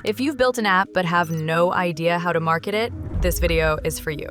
If you've built an app but have no idea how to market it, this video is for you.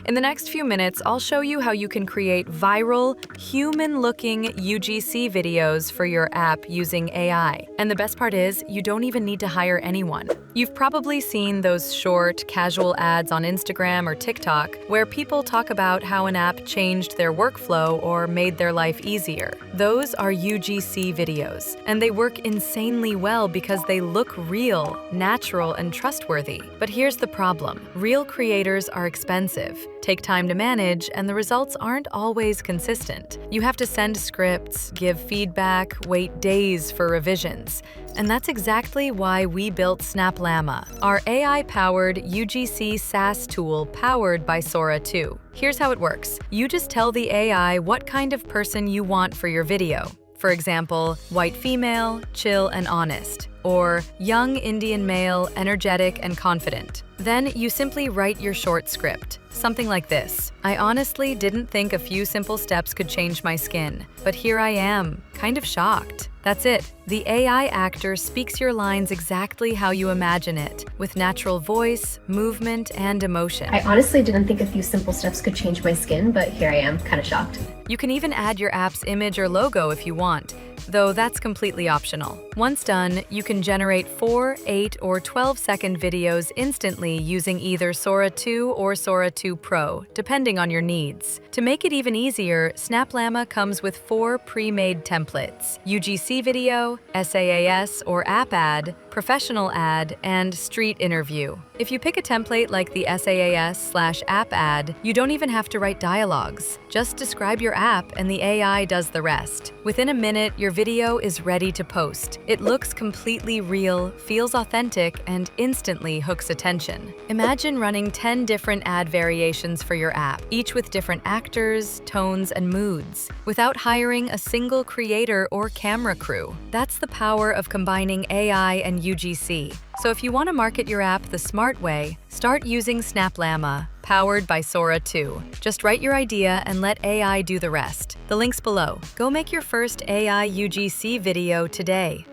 In the next few minutes, I'll show you how you can create viral, human-looking UGC videos for your app using AI. And the best part is, you don't even need to hire anyone. You've probably seen those short, casual ads on Instagram or TikTok where people talk about how an app changed their workflow or made their life easier. Those are UGC videos, and they work insanely well because they look real, natural, and trustworthy. But here's the problem. Real creators are expensive, take time to manage, and the results aren't always consistent. You have to send scripts, give feedback, wait days for revisions. And that's exactly why we built SnapLlama, our AI-powered UGC SaaS tool powered by Sora 2. Here's how it works. You just tell the AI what kind of person you want for your video. For example, white female, chill and honest, or young Indian male, energetic and confident. Then you simply write your short script, something like this. I honestly didn't think a few simple steps could change my skin, but here I am, kind of shocked. That's it. The AI actor speaks your lines exactly how you imagine it, with natural voice, movement, and emotion. I honestly didn't think a few simple steps could change my skin, but here I am, kind of shocked. You can even add your app's image or logo if you want, though that's completely optional. Once done, you can generate 4, 8, or 12-second videos instantly using either Sora 2 or Sora 2 Pro, depending on your needs. To make it even easier, SnapLlama comes with 4 pre-made templates: UGC video, SaaS or app ad, professional ad, and street interview. If you pick a template like the SaaS/app ad, you don't even have to write dialogues. Just describe your app and the AI does the rest. Within a minute, your video is ready to post. It looks completely real, feels authentic, and instantly hooks attention. Imagine running 10 different ad variations for your app, each with different actors, tones, and moods, without hiring a single creator or camera crew. That's the power of combining AI and UGC. So if you want to market your app the smart way, start using SnapLlama, powered by Sora 2. Just write your idea and let AI do the rest. The link's below. Go make your first AI UGC video today.